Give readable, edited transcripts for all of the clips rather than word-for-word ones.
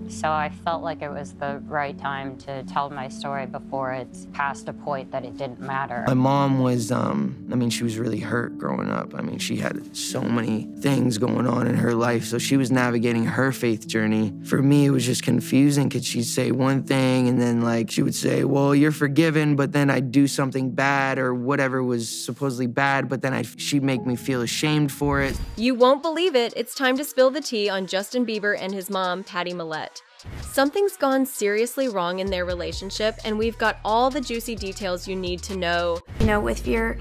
So I felt like it was the right time to tell my story before it's past a point that it didn't matter. My mom was, she was really hurt growing up. She had so many things going on in her life, so she was navigating her faith journey. For me, it was just confusing because she'd say one thing and then she would say, well, you're forgiven, but then I'd do something bad or whatever was supposedly bad, but then she'd make me feel ashamed for it. You won't believe it. It's time to spill the tea on Justin Bieber and his mom, Patty Mallette. Something's gone seriously wrong in their relationship, and we've got all the juicy details you need to know. If you're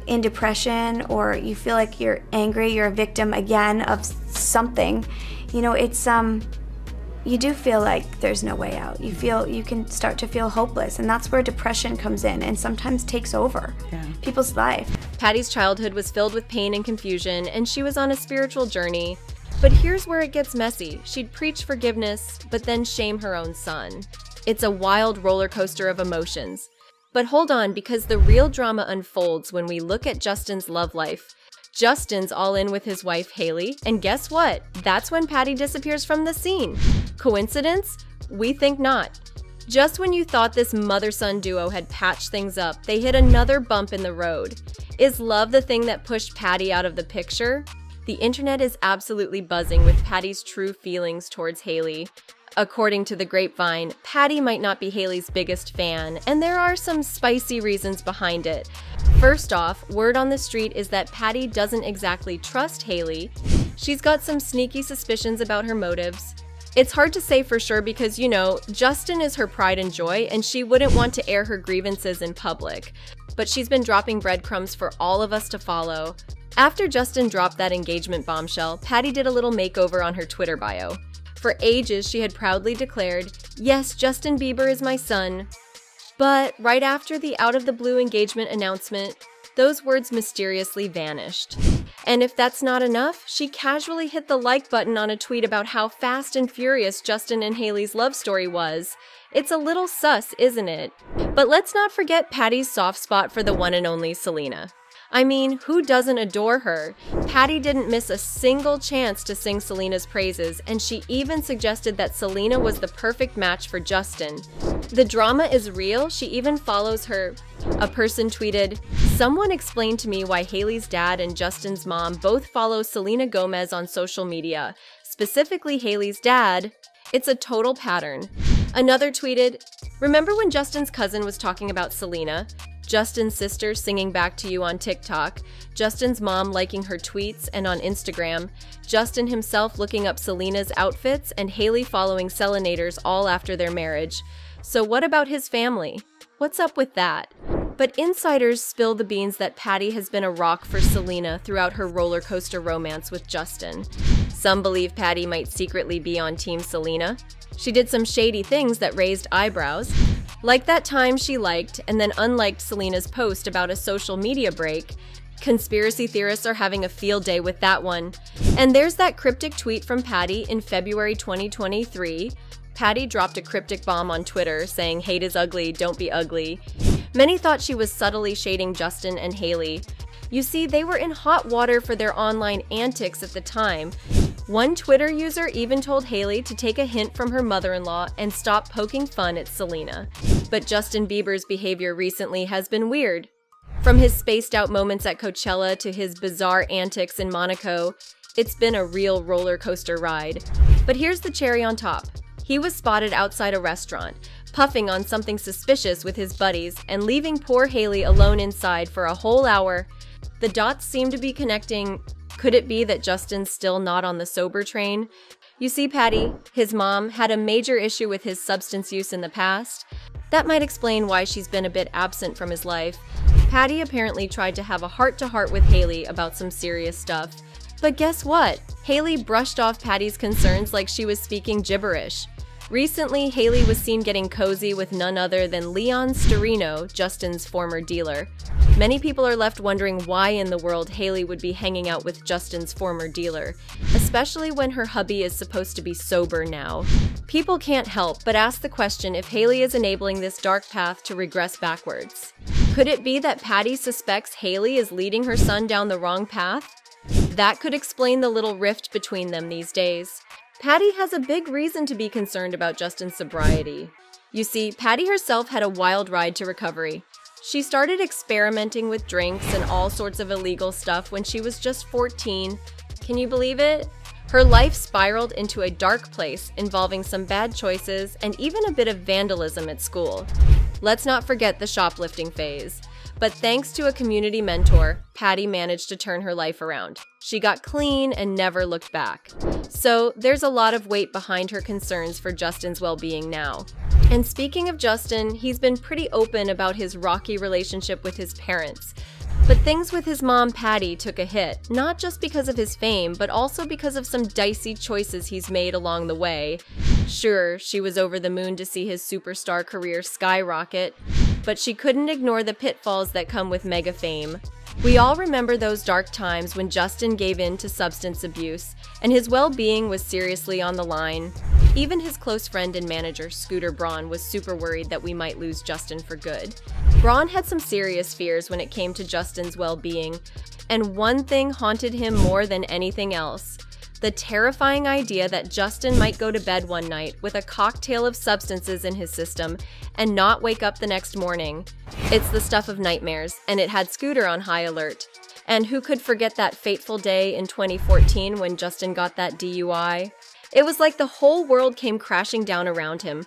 in depression or you feel like you're angry, you're a victim again of something, you do feel like there's no way out. You can start to feel hopeless, and that's where depression comes in and sometimes takes over people's life. Patty's childhood was filled with pain and confusion, and she was on a spiritual journey. But here's where it gets messy. She'd preach forgiveness, but then shame her own son. It's a wild roller coaster of emotions. But hold on, because the real drama unfolds when we look at Justin's love life. Justin's all in with his wife, Haley, and guess what? That's when Patty disappears from the scene. Coincidence? We think not. Just when you thought this mother-son duo had patched things up, they hit another bump in the road. Is love the thing that pushed Patty out of the picture? The internet is absolutely buzzing with Patty's true feelings towards Haley. According to the grapevine, Patty might not be Haley's biggest fan, and there are some spicy reasons behind it. First off, word on the street is that Patty doesn't exactly trust Haley. She's got some sneaky suspicions about her motives. It's hard to say for sure because, Justin is her pride and joy, and she wouldn't want to air her grievances in public. But she's been dropping breadcrumbs for all of us to follow. After Justin dropped that engagement bombshell, Patty did a little makeover on her Twitter bio. For ages, she had proudly declared, "Yes, Justin Bieber is my son." But right after the out-of-the-blue engagement announcement, those words mysteriously vanished. And if that's not enough, she casually hit the like button on a tweet about how fast and furious Justin and Haley's love story was. It's a little sus, isn't it? But let's not forget Patty's soft spot for the one and only Selena. Who doesn't adore her? Patty didn't miss a single chance to sing Selena's praises, and she even suggested that Selena was the perfect match for Justin. The drama is real. She even follows her. A person tweeted, "Someone explained to me why Haley's dad and Justin's mom both follow Selena Gomez on social media, specifically Haley's dad. It's a total pattern." Another tweeted, "Remember when Justin's cousin was talking about Selena? Justin's sister singing back to you on TikTok, Justin's mom liking her tweets and on Instagram, Justin himself looking up Selena's outfits, and Haley following Selenators all after their marriage. So what about his family? What's up with that?" But insiders spill the beans that Patty has been a rock for Selena throughout her roller coaster romance with Justin. Some believe Patty might secretly be on Team Selena. She did some shady things that raised eyebrows, like that time she liked and then unliked Selena's post about a social media break. Conspiracy theorists are having a field day with that one. And there's that cryptic tweet from Patty in February 2023. Patty dropped a cryptic bomb on Twitter saying, "Hate is ugly, don't be ugly." Many thought she was subtly shading Justin and Haley. You see, they were in hot water for their online antics at the time. One Twitter user even told Haley to take a hint from her mother-in-law and stop poking fun at Selena. But Justin Bieber's behavior recently has been weird. From his spaced-out moments at Coachella to his bizarre antics in Monaco, it's been a real roller coaster ride. But here's the cherry on top. He was spotted outside a restaurant, puffing on something suspicious with his buddies and leaving poor Haley alone inside for a whole hour. The dots seem to be connecting. Could it be that Justin's still not on the sober train? You see, Patty, his mom, had a major issue with his substance use in the past. That might explain why she's been a bit absent from his life. Patty apparently tried to have a heart-to-heart with Haley about some serious stuff. But guess what? Haley brushed off Patty's concerns like she was speaking gibberish. Recently, Haley was seen getting cozy with none other than Leon Storino, Justin's former dealer. Many people are left wondering why in the world Haley would be hanging out with Justin's former dealer, especially when her hubby is supposed to be sober now. People can't help but ask the question if Haley is enabling this dark path to regress backwards. Could it be that Patty suspects Haley is leading her son down the wrong path? That could explain the little rift between them these days. Patty has a big reason to be concerned about Justin's sobriety. You see, Patty herself had a wild ride to recovery. She started experimenting with drinks and all sorts of illegal stuff when she was just 14. Can you believe it? Her life spiraled into a dark place involving some bad choices and even a bit of vandalism at school. Let's not forget the shoplifting phase. But thanks to a community mentor, Patty managed to turn her life around. She got clean and never looked back. So there's a lot of weight behind her concerns for Justin's well-being now. And speaking of Justin, he's been pretty open about his rocky relationship with his parents. But things with his mom, Patty, took a hit, not just because of his fame, but also because of some dicey choices he's made along the way. Sure, she was over the moon to see his superstar career skyrocket, but she couldn't ignore the pitfalls that come with mega fame. We all remember those dark times when Justin gave in to substance abuse, and his well-being was seriously on the line. Even his close friend and manager, Scooter Braun, was super worried that we might lose Justin for good. Braun had some serious fears when it came to Justin's well-being, and one thing haunted him more than anything else: the terrifying idea that Justin might go to bed one night with a cocktail of substances in his system and not wake up the next morning. It's the stuff of nightmares, and it had Scooter on high alert. And who could forget that fateful day in 2014 when Justin got that DUI? It was like the whole world came crashing down around him.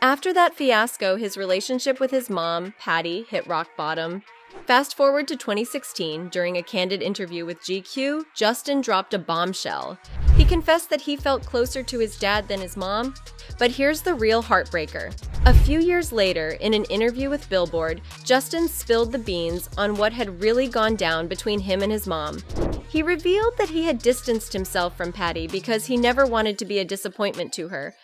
After that fiasco, his relationship with his mom, Patty, hit rock bottom. Fast forward to 2016, during a candid interview with GQ, Justin dropped a bombshell. He confessed that he felt closer to his dad than his mom. But here's the real heartbreaker. A few years later, in an interview with Billboard, Justin spilled the beans on what had really gone down between him and his mom. He revealed that he had distanced himself from Patty because he never wanted to be a disappointment to her.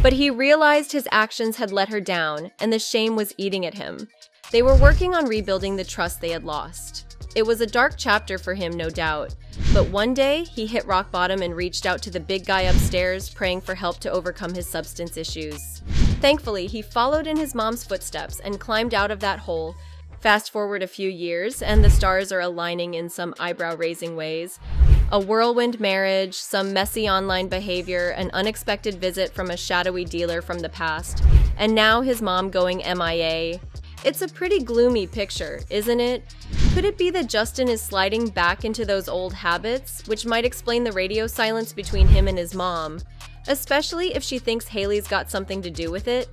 But he realized his actions had let her down, and the shame was eating at him. They were working on rebuilding the trust they had lost. It was a dark chapter for him, no doubt. But one day, he hit rock bottom and reached out to the big guy upstairs, praying for help to overcome his substance issues. Thankfully, he followed in his mom's footsteps and climbed out of that hole. Fast forward a few years, and the stars are aligning in some eyebrow-raising ways. A whirlwind marriage, some messy online behavior, an unexpected visit from a shadowy dealer from the past, and now his mom going MIA. It's a pretty gloomy picture, isn't it? Could it be that Justin is sliding back into those old habits, which might explain the radio silence between him and his mom? Especially if she thinks Haley's got something to do with it?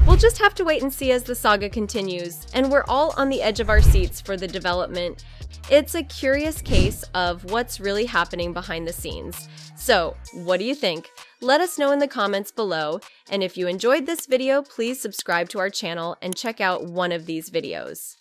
We'll just have to wait and see as the saga continues, and we're all on the edge of our seats for the development. It's a curious case of what's really happening behind the scenes. So, what do you think? Let us know in the comments below, and if you enjoyed this video, please subscribe to our channel and check out one of these videos.